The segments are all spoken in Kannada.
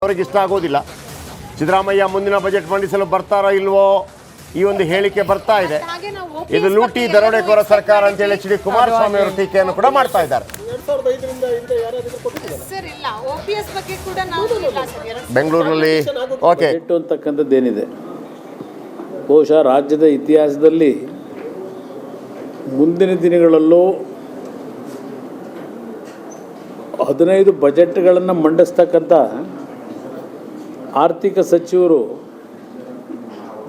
ಅವರಿಗೆ ಇಷ್ಟ ಆಗೋದಿಲ್ಲ. ಸಿದ್ದರಾಮಯ್ಯ ಮುಂದಿನ ಬಜೆಟ್ ಮಂಡಿಸಲು ಬರ್ತಾರೋ ಇಲ್ವೋ ಈ ಒಂದು ಹೇಳಿಕೆ ಬರ್ತಾ ಇದೆ. ಇದು ಲೂಟಿ ದರೋಡೆಕೋರ ಸರ್ಕಾರ ಅಂತ ಹೇಳಿ ಎಚ್ ಡಿ ಕುಮಾರಸ್ವಾಮಿ ಅವರು ಟೀಕೆಯನ್ನು ಕೂಡ ಮಾಡ್ತಾ ಇದ್ದಾರೆ. ಬೆಂಗಳೂರಿನಲ್ಲಿ ಓಕೆ ಅಂತಕ್ಕಂಥದ್ದೇನಿದೆ, ಬಹುಶಃ ರಾಜ್ಯದ ಇತಿಹಾಸದಲ್ಲಿ ಮುಂದಿನ ದಿನಗಳಲ್ಲೂ 15 ಬಜೆಟ್ಗಳನ್ನು ಮಂಡಿಸ್ತಕ್ಕಂಥ ಆರ್ಥಿಕ ಸಚಿವರು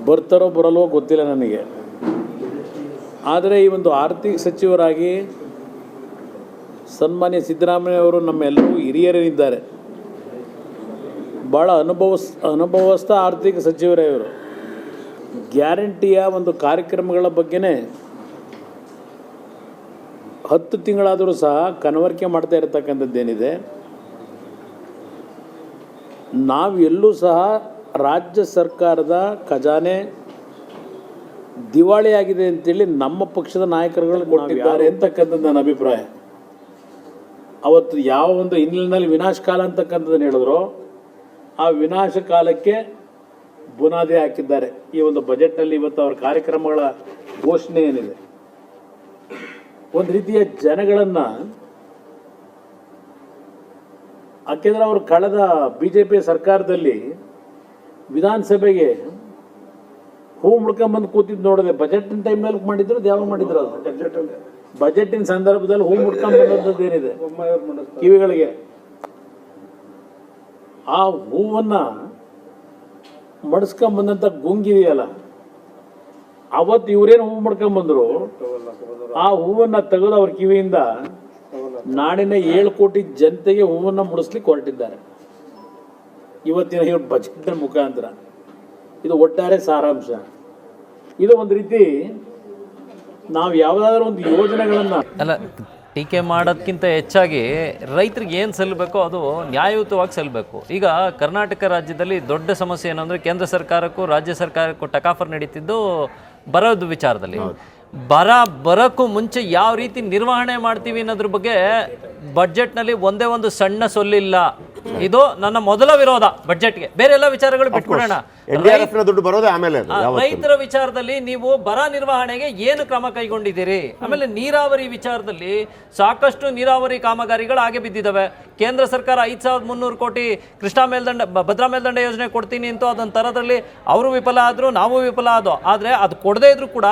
ಬರ್ತಾರೋ ಬರಲ್ವೋ ಗೊತ್ತಿಲ್ಲ ನನಗೆ. ಆದರೆ ಈ ಒಂದು ಆರ್ಥಿಕ ಸಚಿವರಾಗಿ ಸನ್ಮಾನ್ಯ ಸಿದ್ದರಾಮಯ್ಯ ಅವರು ನಮ್ಮೆಲ್ಲರೂ ಹಿರಿಯರೇನಿದ್ದಾರೆ, ಭಾಳ ಅನುಭವಸ್ಥ ಆರ್ಥಿಕ ಸಚಿವರೇ ಇವರು. ಗ್ಯಾರಂಟಿಯ ಒಂದು ಕಾರ್ಯಕ್ರಮಗಳ ಬಗ್ಗೆನೇ 10 ತಿಂಗಳಾದರೂ ಸಹ ಕನವರಿಕೆ ಮಾಡ್ತಾ ಇರತಕ್ಕಂಥದ್ದೇನಿದೆ. ನಾವೆಲ್ಲೂ ಸಹ ರಾಜ್ಯ ಸರ್ಕಾರದ ಖಜಾನೆ ದಿವಾಳಿಯಾಗಿದೆ ಅಂತೇಳಿ ನಮ್ಮ ಪಕ್ಷದ ನಾಯಕರುಗಳು ಕೊಟ್ಟಿದ್ದಾರೆ ಅಂತಕ್ಕಂಥದ್ದು ನನ್ನ ಅಭಿಪ್ರಾಯ. ಅವತ್ತು ಯಾವ ಒಂದು ಹಿನ್ನೆಲೆಯಲ್ಲಿ ವಿನಾಶ ಕಾಲ ಅಂತಕ್ಕಂಥದ್ದನ್ನು ಹೇಳಿದ್ರು, ಆ ವಿನಾಶ ಕಾಲಕ್ಕೆ ಬುನಾದಿ ಹಾಕಿದ್ದಾರೆ ಈ ಒಂದು ಬಜೆಟ್ನಲ್ಲಿ. ಇವತ್ತು ಅವರ ಕಾರ್ಯಕ್ರಮಗಳ ಘೋಷಣೆ ಏನಿದೆ, ಒಂದು ರೀತಿಯ ಜನಗಳನ್ನು, ಯಾಕೆಂದರೆ ಅವರು ಕಳೆದ BJP ಸರ್ಕಾರದಲ್ಲಿ ವಿಧಾನಸಭೆಗೆ ಹೂ ಮುಡ್ಕೊಂಬಂದು ಕೂತಿದ್ದು ನೋಡಿದೆ. ಬಜೆಟಿನ ಟೈಮ್ನಲ್ಲಿ ಮಾಡಿದ್ರು, ಯಾವಾಗ ಮಾಡಿದ್ರು ಅದು ಬಜೆಟಿನ ಸಂದರ್ಭದಲ್ಲಿ ಹೂ ಮುಡ್ಕೊಂಬಂದದ್ದು ಏನಿದೆ ಕಿವಿಗಳಿಗೆ, ಆ ಹೂವನ್ನು ಮಡಿಸ್ಕೊಂಬಂದಂಥ ಗುಂಗಿದೆಯಲ್ಲ, ಅವತ್ತು ಇವರೇನು ಹೂ ಮುಡ್ಕೊಂಬಂದ್ರು, ಆ ಹೂವನ್ನು ತೆಗೆದು ಅವ್ರ ಕಿವಿಯಿಂದ ನಾಡಿನ 7 ಕೋಟಿ ಜನತೆಗೆ ಹೂವನ್ನು ಮುಡಿಸ್ಲಿಕ್ಕೆ ಹೊರಟಿದ್ದಾರೆ ಇವತ್ತಿನ ಈ ಬಜೆಟ್ನ ಮುಖಾಂತರ. ಇದು ಒಟ್ಟಾರೆ ಸಾರಾಂಶ. ಇದು ಒಂದು ರೀತಿ ನಾವು ಯಾವುದಾದ್ರೂ ಒಂದು ಯೋಜನೆಗಳನ್ನು ಅಲ್ಲ, ಟೀಕೆ ಮಾಡೋದಕ್ಕಿಂತ ಹೆಚ್ಚಾಗಿ ರೈತರಿಗೆ ಏನು ಸಲ್ಲಬೇಕೋ ಅದು ನ್ಯಾಯಯುತವಾಗಿ ಸಲ್ಲಬೇಕು. ಈಗ ಕರ್ನಾಟಕ ರಾಜ್ಯದಲ್ಲಿ ದೊಡ್ಡ ಸಮಸ್ಯೆ ಏನು ಅಂದರೆ, ಕೇಂದ್ರ ಸರ್ಕಾರಕ್ಕೂ ರಾಜ್ಯ ಸರ್ಕಾರಕ್ಕೂ ಟಕಾಫರ್ ನಡೀತಿದ್ದು ಬರೋದು ವಿಚಾರದಲ್ಲಿ. ಬರೋಕ್ಕೂ ಮುಂಚೆ ಯಾವ ರೀತಿ ನಿರ್ವಹಣೆ ಮಾಡ್ತೀವಿ ಅನ್ನೋದ್ರ ಬಗ್ಗೆ ಬಡ್ಜೆಟ್ನಲ್ಲಿ ಒಂದೇ ಒಂದು ಸಣ್ಣ ಸೊಲ್ಲಿಲ್ಲ. ಇದು ನನ್ನ ಮೊದಲ ವಿರೋಧ ಬಡ್ಜೆಟ್ಗೆ. ಬೇರೆ ಎಲ್ಲ ವಿಚಾರಗಳು ಬಿಟ್ಬಿಡೋಣ, ದುಡ್ಡು ಬರೋದೇ ಆಮೇಲೆ. ರೈತರ ವಿಚಾರದಲ್ಲಿ ನೀವು ಬರ ನಿರ್ವಹಣೆಗೆ ಏನು ಕ್ರಮ ಕೈಗೊಂಡಿದ್ದೀರಿ? ಆಮೇಲೆ ನೀರಾವರಿ ವಿಚಾರದಲ್ಲಿ ಸಾಕಷ್ಟು ನೀರಾವರಿ ಕಾಮಗಾರಿಗಳು ಹಾಗೆ ಬಿದ್ದಿದ್ದಾವೆ. ಕೇಂದ್ರ ಸರ್ಕಾರ 5300 ಕೋಟಿ ಕೃಷ್ಣಾ ಮೇಲ್ದಂಡ ಭದ್ರಾ ಮೇಲ್ದಂಡ ಯೋಜನೆ ಕೊಡ್ತೀನಿ ಅಂತ ಅದೊಂದು ಥರದಲ್ಲಿ ಅವರು ವಿಫಲ ಆದರು, ನಾವು ವಿಫಲ ಆದೋ. ಆದರೆ ಅದು ಕೊಡದೇ ಇದ್ರೂ ಕೂಡ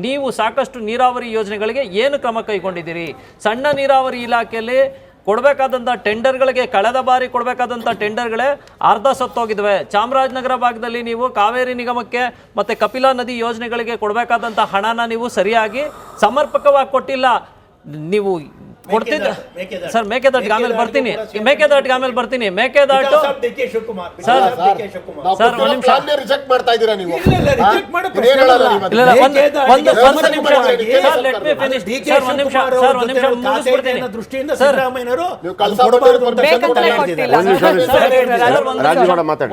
ನೀವು ಸಾಕಷ್ಟು ನೀರಾವರಿ ಯೋಜನೆಗಳಿಗೆ ಏನು ಕ್ರಮ ಕೈಗೊಂಡಿದ್ದೀರಿ? ಸಣ್ಣ ನೀರಾವರಿ ಇಲಾಖೆಯಲ್ಲಿ ಕೊಡಬೇಕಾದಂಥ ಟೆಂಡರ್ಗಳಿಗೆ, ಕಳೆದ ಬಾರಿ ಕೊಡಬೇಕಾದಂಥ ಟೆಂಡರ್ಗಳೇ ಅರ್ಧ ಸತ್ತೋಗಿದ್ವೆ. ಚಾಮರಾಜನಗರ ಭಾಗದಲ್ಲಿ ನೀವು ಕಾವೇರಿ ನಿಗಮಕ್ಕೆ ಮತ್ತು ಕಪಿಲಾ ನದಿ ಯೋಜನೆಗಳಿಗೆ ಕೊಡಬೇಕಾದಂಥ ಹಣನ ನೀವು ಸರಿಯಾಗಿ ಸಮರ್ಪಕವಾಗಿ ಕೊಟ್ಟಿಲ್ಲ. ನೀವು ಕೊಡ್ತಿದ್ದ ಸರ್, ಮೇಕೆದಾಟಿಗೆ ಆಮೇಲೆ ಬರ್ತೀನಿ, ಮೇಕೆದಾಟಿಗೆ ಆಮೇಲೆ ಬರ್ತೀನಿ. ಮೇಕೆದಾಟು ಸರ್ ಒಂದು ನಿಮಿಷ,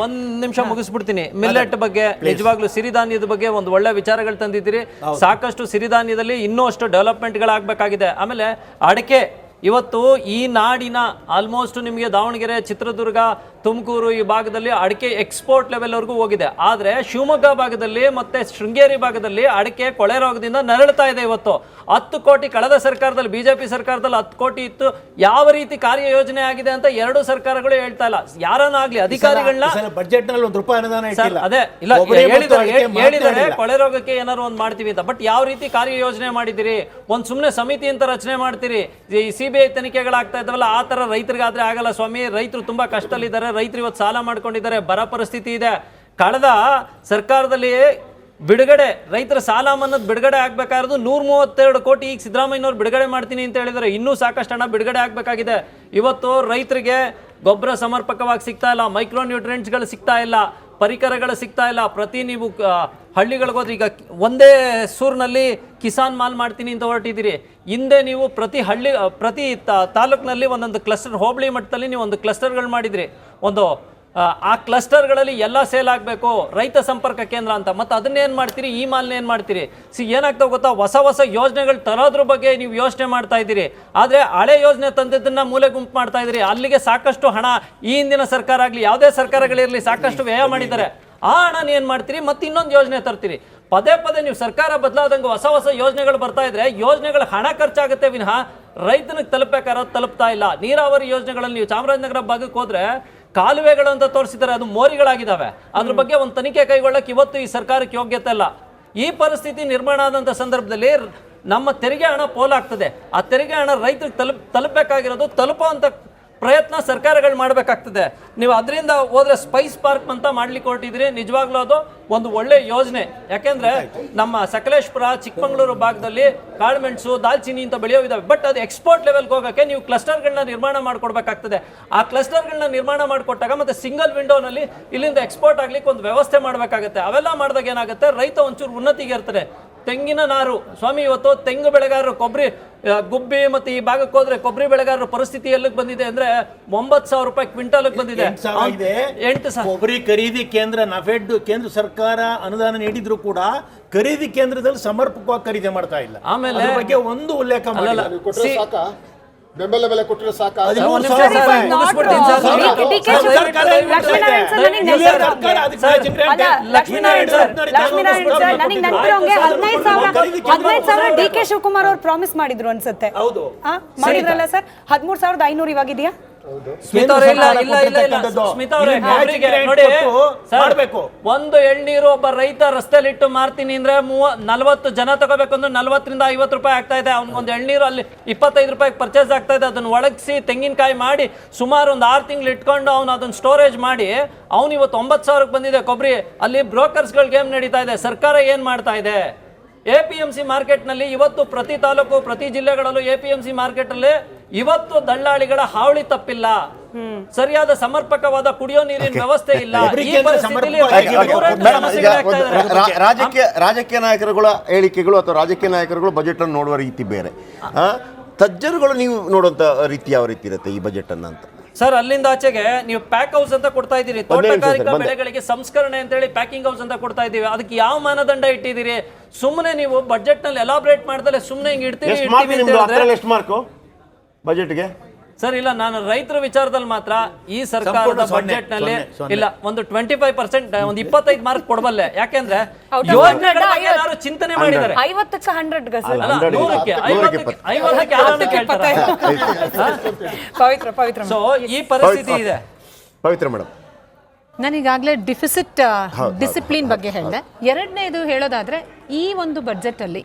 ಒಂದ್ ನಿಮಿಷ ಮುಗಿಸ್ಬಿಡ್ತೀನಿ. ಮಿಲ್ಲೆಟ್ ಬಗ್ಗೆ, ನಿಜವಾಗ್ಲೂ ಸಿರಿಧಾನ್ಯದ ಬಗ್ಗೆ ಒಂದು ಒಳ್ಳೆ ವಿಚಾರಗಳು ತಂದಿದ್ದೀರಿ. ಸಾಕಷ್ಟು ಸಿರಿಧಾನ್ಯದಲ್ಲಿ ಇನ್ನೂ ಅಷ್ಟು ಡೆವಲಪ್ಮೆಂಟ್ಗಳಾಗಬೇಕಾಗಿದೆ. ಆಮೇಲೆ ಅಡಿಕೆ, ಇವತ್ತು ಈ ನಾಡಿನ ಆಲ್ಮೋಸ್ಟ್ ನಿಮಗೆ ದಾವಣಗೆರೆ, ಚಿತ್ರದುರ್ಗ, ತುಮಕೂರು ಈ ಭಾಗದಲ್ಲಿ ಅಡಿಕೆ ಎಕ್ಸ್ಪೋರ್ಟ್ ಲೆವೆಲ್ವರೆಗೂ ಹೋಗಿದೆ. ಆದರೆ ಶಿವಮೊಗ್ಗ ಭಾಗದಲ್ಲಿ ಮತ್ತು ಶೃಂಗೇರಿ ಭಾಗದಲ್ಲಿ ಅಡಿಕೆ ಕೊಳೆ ರೋಗದಿಂದ ನರಳ್ತಾ ಇದೆ. ಇವತ್ತು 10 ಕೋಟಿ ಕಳೆದ ಸರ್ಕಾರದಲ್ಲಿ, BJP ಸರ್ಕಾರದಲ್ಲಿ 10 ಕೋಟಿ ಇತ್ತು. ಯಾವ ರೀತಿ ಕಾರ್ಯಯೋಜನೆ ಆಗಿದೆ ಅಂತ ಎರಡೂ ಸರ್ಕಾರಗಳು ಹೇಳ್ತಾ ಇಲ್ಲ. ಯಾರನ್ನಾಗ್ಲಿ ಅಧಿಕಾರಿಗಳನ್ನ ಅದೇ ಇಲ್ಲ ಹೇಳಿದರೆ ಕೊಳೆ ರೋಗಕ್ಕೆ ಏನಾದ್ರು ಒಂದು ಮಾಡ್ತೀವಿ ಅಂತ. ಬಟ್ ಯಾವ ರೀತಿ ಕಾರ್ಯಯೋಜನೆ ಮಾಡಿದಿರಿ? ಒಂದು ಸುಮ್ಮನೆ ಸಮಿತಿ ಅಂತ ರಚನೆ ಮಾಡ್ತೀರಿ. ಈ CBI ತನಿಖೆಗಳಾಗ್ತಾ ಇದ್ದಾವಲ್ಲ, ಆ ಥರ ರೈತರಿಗಾದ್ರೆ ಆಗಲ್ಲ ಸ್ವಾಮಿ. ರೈತರು ತುಂಬಾ ಕಷ್ಟದಲ್ಲಿದ್ದಾರೆ. ರೈತರು ಇವತ್ತು ಸಾಲ ಮಾಡ್ಕೊಂಡಿದ್ದಾರೆ, ಬರ ಪರಿಸ್ಥಿತಿ ಇದೆ. ಕಳೆದ ಸರ್ಕಾರದಲ್ಲಿ ಬಿಡುಗಡೆ, ರೈತರ ಸಾಲ ಮನ್ನದ ಬಿಡುಗಡೆ ಆಗ್ಬೇಕಾಗಿರೋದು 132 ಕೋಟಿ. ಈಗ ಸಿದ್ದರಾಮಯ್ಯನವ್ರು ಬಿಡುಗಡೆ ಮಾಡ್ತೀನಿ ಅಂತ ಹೇಳಿದರೆ ಇನ್ನೂ ಸಾಕಷ್ಟು ಹಣ ಬಿಡುಗಡೆ ಆಗಬೇಕಾಗಿದೆ. ಇವತ್ತು ರೈತರಿಗೆ ಗೊಬ್ಬರ ಸಮರ್ಪಕವಾಗಿ ಸಿಗ್ತಾ ಇಲ್ಲ, ಮೈಕ್ರೋ ನ್ಯೂಟ್ರಿಯೆಂಟ್ಸ್ಗಳು ಸಿಗ್ತಾ ಇಲ್ಲ, ಪರಿಕರಗಳು ಸಿಗ್ತಾ ಇಲ್ಲ. ಪ್ರತಿ ನೀವು ಹಳ್ಳಿಗಳಿಗೆ ಹೋದ್ರೆ, ಈಗ ಒಂದೇ ಸೂರಿನಲ್ಲಿ ಕಿಸಾನ್ ಮಾಲ್ ಮಾಡ್ತೀನಿ ಅಂತ ಹೊರಟಿದ್ದೀರಿ. ಹಿಂದೆ ನೀವು ಪ್ರತಿ ತಾಲೂಕಿನಲ್ಲಿ ಒಂದೊಂದು ಕ್ಲಸ್ಟರ್, ಹೋಬಳಿ ಮಟ್ಟದಲ್ಲಿ ನೀವು ಒಂದು ಕ್ಲಸ್ಟರ್ಗಳು ಮಾಡಿದ್ರಿ. ಒಂದು ಆ ಕ್ಲಸ್ಟರ್ಗಳಲ್ಲಿ ಎಲ್ಲ ಸೇಲ್ ಆಗಬೇಕು, ರೈತ ಸಂಪರ್ಕ ಕೇಂದ್ರ ಅಂತ. ಮತ್ತು ಅದನ್ನೇನು ಮಾಡ್ತೀರಿ, ಈ ಮಾಲ್ನ ಏನು ಮಾಡ್ತೀರಿ? ಏನಾಗ್ತಾವೆ ಗೊತ್ತಾ, ಹೊಸ ಯೋಜನೆಗಳು ತರೋದ್ರ ಬಗ್ಗೆ ನೀವು ಯೋಚನೆ ಮಾಡ್ತಾ ಇದ್ದೀರಿ, ಆದರೆ ಹಳೆ ಯೋಜನೆ ತಂದಿದ್ದನ್ನ ಮೂಲೆ ಗುಂಪು ಮಾಡ್ತಾ ಇದ್ದೀರಿ. ಅಲ್ಲಿಗೆ ಸಾಕಷ್ಟು ಹಣ ಈ ಹಿಂದಿನ ಸರ್ಕಾರ ಆಗಲಿ ಯಾವುದೇ ಸರ್ಕಾರಗಳಿರಲಿ ಸಾಕಷ್ಟು ವ್ಯಯ ಮಾಡಿದ್ದಾರೆ. ಆ ಹಣನ ಏನು ಮಾಡ್ತೀರಿ, ಮತ್ತೆ ಇನ್ನೊಂದು ಯೋಜನೆ ತರ್ತೀರಿ. ಪದೇ ನೀವು ಸರ್ಕಾರ ಬದಲಾದಂಗೆ ಹೊಸ ಯೋಜನೆಗಳು ಬರ್ತಾ ಇದ್ರೆ ಯೋಜನೆಗಳ ಹಣ ಖರ್ಚಾಗುತ್ತೆ ವಿನಃ ರೈತನಿಗೆ ತಲುಪಬೇಕಾದ್ರೆ ತಲುಪ್ತಾ ಇಲ್ಲ. ನೀರಾವರಿ ಯೋಜನೆಗಳಲ್ಲಿ ನೀವು ಚಾಮರಾಜನಗರ ಭಾಗಕ್ಕೆ ಹೋದ್ರೆ ಕಾಲುವೆಗಳು ಅಂತ ತೋರಿಸಿದ್ದಾರೆ, ಅದು ಮೋರಿಗಳಾಗಿದ್ದಾವೆ. ಅದ್ರ ಬಗ್ಗೆ ಒಂದು ತನಿಖೆ ಕೈಗೊಳ್ಳಕ್ಕೆ ಇವತ್ತು ಈ ಸರ್ಕಾರಕ್ಕೆ ಯೋಗ್ಯತೆ ಇಲ್ಲ. ಈ ಪರಿಸ್ಥಿತಿ ನಿರ್ಮಾಣ ಆದಂಥ ಸಂದರ್ಭದಲ್ಲಿ ನಮ್ಮ ತೆರಿಗೆ ಹಣ ಪೋಲಾಗ್ತದೆ. ಆ ತೆರಿಗೆ ಹಣ ರೈತರಿಗೆ ತಲುಪಬೇಕಾಗಿರೋದು ತಲುಪುವಂಥ ಪ್ರಯತ್ನ ಸರ್ಕಾರಗಳು ಮಾಡಬೇಕಾಗ್ತದೆ. ನೀವು ಅದರಿಂದ ಹೋದ್ರೆ ಸ್ಪೈಸ್ ಪಾರ್ಕ್ ಅಂತ ಮಾಡ್ಲಿಕ್ಕೆ ಹೊರಟಿದ್ರಿ, ನಿಜವಾಗ್ಲೂ ಅದು ಒಂದು ಒಳ್ಳೆ ಯೋಜನೆ. ಯಾಕೆಂದ್ರೆ ನಮ್ಮ ಸಕಲೇಶ್ಪುರ, ಚಿಕ್ಕಮಗಳೂರು ಭಾಗದಲ್ಲಿ ಕಾಳುಮೆಣಸು, ದಾಲ್ಚಿನ್ನಿ ಅಂತ ಬೆಳೆಯೋ ಇದಾವೆ. ಬಟ್ ಅದು ಎಕ್ಸ್ಪೋರ್ಟ್ ಲೆವೆಲ್ಗೆ ಹೋಗೋಕ್ಕೆ ನೀವು ಕ್ಲಸ್ಟರ್ಗಳನ್ನ ನಿರ್ಮಾಣ ಮಾಡ್ಕೊಡ್ಬೇಕಾಗ್ತದೆ. ಆ ಕ್ಲಸ್ಟರ್ಗಳನ್ನ ನಿರ್ಮಾಣ ಮಾಡಿಕೊಟ್ಟಾಗ ಮತ್ತೆ ಸಿಂಗಲ್ ವಿಂಡೋನಲ್ಲಿ ಇಲ್ಲಿಂದ ಎಕ್ಸ್ಪೋರ್ಟ್ ಆಗ್ಲಿಕ್ಕೆ ಒಂದು ವ್ಯವಸ್ಥೆ ಮಾಡಬೇಕಾಗುತ್ತೆ. ಅವೆಲ್ಲ ಮಾಡಿದಾಗ ಏನಾಗುತ್ತೆ, ರೈತ ಒಂಚೂರು ಉನ್ನತಿಗೆ ಇರ್ತಾರೆ. ತೆಂಗಿನ ನಾರು ಸ್ವಾಮಿ, ಇವತ್ತು ತೆಂಗು ಬೆಳೆಗಾರರು, ಕೊಬ್ಬರಿ ಗುಬ್ಬಿ ಮತ್ತೆ ಈ ಭಾಗಕ್ಕೆ ಹೋದ್ರೆ ಕೊಬ್ಬರಿ ಬೆಳೆಗಾರರ ಪರಿಸ್ಥಿತಿ ಎಲ್ಲಿಗೆ ಬಂದಿದೆ ಅಂದ್ರೆ 9,000 ರೂಪಾಯಿ ಕ್ವಿಂಟಲ್ ಬಂದಿದೆ. 8,000 ಕೊಬ್ಬರಿ ಖರೀದಿ ಕೇಂದ್ರ ನಫೆಡ್ ಕೇಂದ್ರ ಸರ್ಕಾರ ಅನುದಾನ ನೀಡಿದ್ರು ಕೂಡ ಖರೀದಿ ಕೇಂದ್ರದಲ್ಲಿ ಸಮರ್ಪಕವಾಗಿ ಖರೀದಿ ಮಾಡ್ತಾ ಇಲ್ಲ. ಆಮೇಲೆ ಅದ್ರ ಬಗ್ಗೆ ಒಂದು ಉಲ್ಲೇಖ ಮಾಡಿಲ್ಲ. ಬೆಂಬಲ ಬೆಲೆ ಕೊಟ್ಟರೆ ಸಾಕು. ಡಿ.ಕೆ. ಶಿವಕುಮಾರ್ ಅವ್ರು ಪ್ರಾಮಿಸ್ ಮಾಡಿದ್ರು ಅನ್ಸುತ್ತೆ, ಮಾಡಿದ್ರಲ್ಲ ಸರ್? 13,500 ಇವಾಗಿದೆಯಾ? ಒಂದು ಎಳ್ನೀರು ಒಬ್ಬ ರೈತ ರಸ್ತೆಯಲ್ಲಿ ಇಟ್ಟು ಮಾರ್ತೀನಿ ಅಂದ್ರೆ 40 ಜನ ತಗೋಬೇಕು ಅಂದ್ರೆ 40ರಿಂದ 50 ರೂಪಾಯಿ ಆಗ್ತಾ ಇದೆ. ಅವ್ನಿಗೊಂದು ಎಳ್ನೀರು ಅಲ್ಲಿ 25 ರೂಪಾಯಿ ಪರ್ಚೇಸ್ ಆಗ್ತಾ ಇದೆ. ಅದನ್ನ ಒಣಗಿಸಿ ತೆಂಗಿನಕಾಯಿ ಮಾಡಿ ಸುಮಾರು ಒಂದು 6 ತಿಂಗಳು ಇಟ್ಕೊಂಡು ಅವ್ನು ಅದನ್ನ ಸ್ಟೋರೇಜ್ ಮಾಡಿ ಅವ್ನು ಇವತ್ತು 9,000ಕ್ಕೆ ಬಂದಿದೆ ಕೊಬ್ಬರಿ. ಅಲ್ಲಿ ಬ್ರೋಕರ್ಸ್ಗಳ ಗೇಮ್ ನಡೀತಾ ಇದೆ. ಸರ್ಕಾರ ಏನ್ ಮಾಡ್ತಾ ಇದೆ? APMC ಮಾರ್ಕೆಟ್ನಲ್ಲಿ ಇವತ್ತು ಪ್ರತಿ ತಾಲೂಕು, ಪ್ರತಿ ಜಿಲ್ಲೆಗಳಲ್ಲೂ APMC ಮಾರ್ಕೆಟ್ ಅಲ್ಲಿ ಇವತ್ತು ದಳ್ಳಾಳಿಗಳ ಹಾವಳಿ ತಪ್ಪಿಲ್ಲ. ಸರಿಯಾದ ಸಮರ್ಪಕವಾದ ಕುಡಿಯೋ ನೀರಿನ ವ್ಯವಸ್ಥೆ ಇಲ್ಲ. ಈ ಪರಿಸ್ಥಿತಿಯಲ್ಲಿ ರಾಜಕೀಯ ನಾಯಕರುಗಳ ಹೇಳಿಕೆಗಳು ಅಥವಾ ರಾಜಕೀಯ ನಾಯಕರುಗಳು ಬಜೆಟ್ ಅನ್ನು ನೋಡುವ ರೀತಿ ಬೇರೆ, ತಜ್ಜರುಗಳು ನೀವು ನೋಡುವಂತ ರೀತಿ ಯಾವ ರೀತಿ ಇರುತ್ತೆ ಈ ಬಜೆಟ್ ಅನ್ನ ಅಂತ? ಸರ್, ಅಲ್ಲಿಂದ ಆಚೆಗೆ ನೀವು ಪ್ಯಾಕ್ ಹೌಸ್ ಅಂತ ಕೊಡ್ತಾ ಇದ್ದೀರಿ, ತೋಟಗಾರಿಕಾ ಬೆಳೆಗಳಿಗೆ ಸಂಸ್ಕರಣೆ ಅಂತ ಹೇಳಿ ಪ್ಯಾಕಿಂಗ್ ಹೌಸ್ ಅಂತ ಕೊಡ್ತಾ ಇದೀವಿ. ಅದಕ್ಕೆ ಯಾವ ಮಾನದಂಡ ಇಟ್ಟಿದ್ದೀರಿ? ಸುಮ್ಮನೆ ನೀವು ಬಜೆಟ್ ನಲ್ಲಿ ಎಲಾಬ್ರೇಟ್ ಮಾಡ್ದಲೆ ಸುಮ್ಮನೆ ಹಿಂಗ್ ಇಡ್ತೀವಿ ಎಷ್ಟು ಮಾರ್ಕು ಬಜೆಟ್ಗೆ? ಸರ್ ಇಲ್ಲ, ನಾನು ರೈತರ ವಿಚಾರದಲ್ಲಿ ಮಾತ್ರ ಈ ಸರ್ಕಾರದ ಬಜೆಟ್ ನಲ್ಲಿ ಇಲ್ಲ ಒಂದು 25%, ಒಂದು 25 ಮಾರ್ಕ್ ಕೊಡಬಲ್ಲೆ. ಯಾಕೆಂದ್ರೆ ಯೋಜನೆಗಳ ಬಗ್ಗೆ ಯಾರು ಚಿಂತನೆ ಮಾಡಿದ್ದಾರೆ. 50ಕ್ಕೆ 100 ಪವಿತ್ರ. ಸೊ ಈ ಪರಿಸ್ಥಿತಿ ಇದೆ. ಪವಿತ್ರ ಮೇಡಮ್, ನಾನೀಗಾಗಲೇ ಡಿಸಿಪ್ಲಿನ್ ಬಗ್ಗೆ ಹೇಳಿದೆ. ಎರಡನೇದು ಹೇಳೋದಾದ್ರೆ, ಈ ಒಂದು ಬಜೆಟಲ್ಲಿ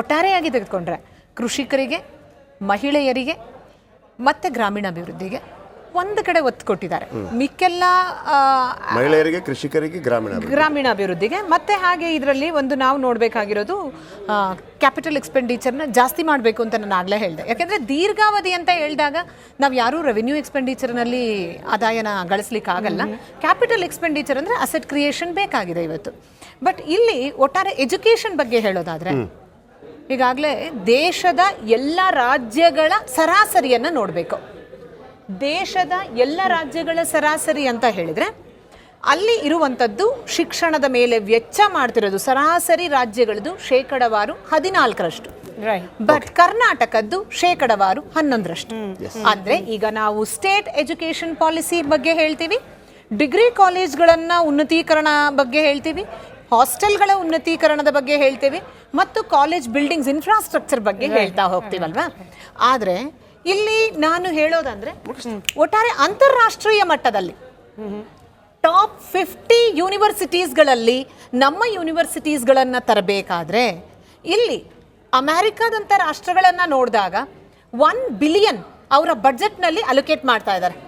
ಒಟ್ಟಾರೆಯಾಗಿ ತೆಗೆದುಕೊಂಡ್ರೆ ಕೃಷಿಕರಿಗೆ, ಮಹಿಳೆಯರಿಗೆ ಮತ್ತು ಗ್ರಾಮೀಣಾಭಿವೃದ್ಧಿಗೆ ಒಂದು ಕಡೆ ಒತ್ತು ಕೊಟ್ಟಿದ್ದಾರೆ. ಮಿಕ್ಕೆಲ್ಲ ಮಹಿಳೆಯರಿಗೆ, ಕೃಷಿಕರಿಗೆ, ಗ್ರಾಮೀಣಾಭಿವೃದ್ಧಿಗೆ ಮತ್ತು ಹಾಗೆ ಇದರಲ್ಲಿ ಒಂದು ನಾವು ನೋಡಬೇಕಾಗಿರೋದು ಕ್ಯಾಪಿಟಲ್ ಎಕ್ಸ್ಪೆಂಡಿಚರ್ನ ಜಾಸ್ತಿ ಮಾಡಬೇಕು ಅಂತ ನಾನು ಆಗಲೇ ಹೇಳಿದೆ. ಯಾಕೆಂದರೆ ದೀರ್ಘಾವಧಿ ಅಂತ ಹೇಳಿದಾಗ ನಾವು ಯಾರೂ ರೆವಿನ್ಯೂ ಎಕ್ಸ್ಪೆಂಡಿಚರ್ನಲ್ಲಿ ಆದಾಯನ ಗಳಿಸ್ಲಿಕ್ಕಾಗಲ್ಲ. ಕ್ಯಾಪಿಟಲ್ ಎಕ್ಸ್ಪೆಂಡಿಚರ್ ಅಂದರೆ ಅಸೆಟ್ ಕ್ರಿಯೇಷನ್ ಬೇಕಾಗಿದೆ ಇವತ್ತು. ಬಟ್ ಇಲ್ಲಿ ಒಟ್ಟಾರೆ ಎಜುಕೇಷನ್ ಬಗ್ಗೆ ಹೇಳೋದಾದರೆ, ಈಗಾಗಲೇ ದೇಶದ ಎಲ್ಲ ರಾಜ್ಯಗಳ ಸರಾಸರಿಯನ್ನು ನೋಡಬೇಕು. ದೇಶದ ಎಲ್ಲ ರಾಜ್ಯಗಳ ಸರಾಸರಿ ಅಂತ ಹೇಳಿದರೆ ಅಲ್ಲಿ ಇರುವಂಥದ್ದು ಶಿಕ್ಷಣದ ಮೇಲೆ ವೆಚ್ಚ ಮಾಡ್ತಿರೋದು ಸರಾಸರಿ ರಾಜ್ಯಗಳದ್ದು ಶೇಕಡವಾರು 14%. ಬಟ್ ಕರ್ನಾಟಕದ್ದು ಶೇಕಡವಾರು 11%. ಅಂದರೆ ಈಗ ನಾವು ಸ್ಟೇಟ್ ಎಜುಕೇಷನ್ ಪಾಲಿಸಿ ಬಗ್ಗೆ ಹೇಳ್ತೀವಿ, ಡಿಗ್ರಿ ಕಾಲೇಜ್ಗಳನ್ನು ಉನ್ನತೀಕರಣ ಬಗ್ಗೆ ಹೇಳ್ತೀವಿ, ಹಾಸ್ಟೆಲ್ಗಳ ಉನ್ನತೀಕರಣದ ಬಗ್ಗೆ ಹೇಳ್ತೇವೆ ಮತ್ತು ಕಾಲೇಜ್ ಬಿಲ್ಡಿಂಗ್ಸ್ ಇನ್ಫ್ರಾಸ್ಟ್ರಕ್ಚರ್ ಬಗ್ಗೆ ಹೇಳ್ತಾ ಹೋಗ್ತೀವಲ್ವಾ. ಆದರೆ ಇಲ್ಲಿ ನಾನು ಹೇಳೋದಂದ್ರೆ ಒಟ್ಟಾರೆ ಅಂತಾರಾಷ್ಟ್ರೀಯ ಮಟ್ಟದಲ್ಲಿ ಟಾಪ್ 50 ಯೂನಿವರ್ಸಿಟೀಸ್ಗಳಲ್ಲಿ ನಮ್ಮ ಯೂನಿವರ್ಸಿಟೀಸ್ಗಳನ್ನು ತರಬೇಕಾದ್ರೆ ಇಲ್ಲಿ ಅಮೆರಿಕಾದಂಥ ರಾಷ್ಟ್ರಗಳನ್ನು ನೋಡಿದಾಗ 1 ಬಿಲಿಯನ್ ಅವರ ಬಜೆಟ್ನಲ್ಲಿ ಅಲೋಕೇಟ್ ಮಾಡ್ತಾ ಇದ್ದಾರೆ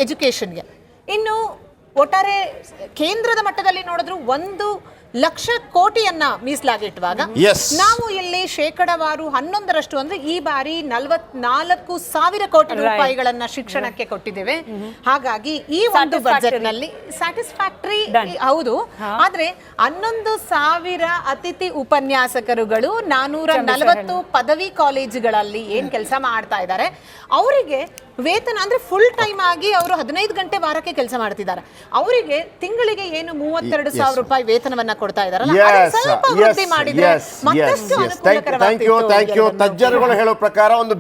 ಎಜುಕೇಷನ್ಗೆ. ಇನ್ನು ಒಟ್ಟಾರೆ ಕೇಂದ್ರದ ಮಟ್ಟದಲ್ಲಿ ನೋಡಿದ್ರು 1 ಲಕ್ಷ ಕೋಟಿಯನ್ನ ಮೀಸಲಾಗಿಟ್ಟುವಾಗ ನಾವು ಇಲ್ಲಿ ಶೇಕಡವಾರು 11% ಅಂದ್ರೆ ಈ ಬಾರಿ 44,000 ಕೋಟಿ ರೂಪಾಯಿಗಳನ್ನ ಶಿಕ್ಷಣಕ್ಕೆ ಕೊಟ್ಟಿದ್ದೇವೆ. ಹಾಗಾಗಿ ಈ ಒಂದು ಬಜೆಟ್ ನಲ್ಲಿ ಸ್ಯಾಟಿಸ್ಫ್ಯಾಕ್ಟರಿ ಹೌದು. ಆದ್ರೆ 11,000 ಅತಿಥಿ ಉಪನ್ಯಾಸಕರುಗಳು 440 ಪದವಿ ಕಾಲೇಜುಗಳಲ್ಲಿ ಏನ್ ಕೆಲಸ ಮಾಡ್ತಾ ಇದ್ದಾರೆ ಅವರಿಗೆ ವೇತನ ಅಂದ್ರೆ ಫುಲ್ ಟೈಮ್ ಆಗಿ ಅವರು 15 ಗಂಟೆ ವಾರಕ್ಕೆ ಕೆಲಸ ಮಾಡ್ತಿದ್ದಾರೆ. ಅವರಿಗೆ ತಿಂಗಳಿಗೆ ಏನು 32,000 ರೂಪಾಯಿ ವೇತನವನ್ನ ಕೊಡ್ತಾ ಇದಾರಲ್ಲ, ಅದನ್ನ ಸ್ವಲ್ಪ ವೃದ್ಧಿ ಮಾಡಿದ್ರೆ ಮತ್ತಷ್ಟು ಅನುಕೂಲಕರವಾಗ್ತಿತ್ತು. Thank you. ತಜ್ಜರುಗಳು ಹೇಳೋ ಪ್ರಕಾರ ಒಂದು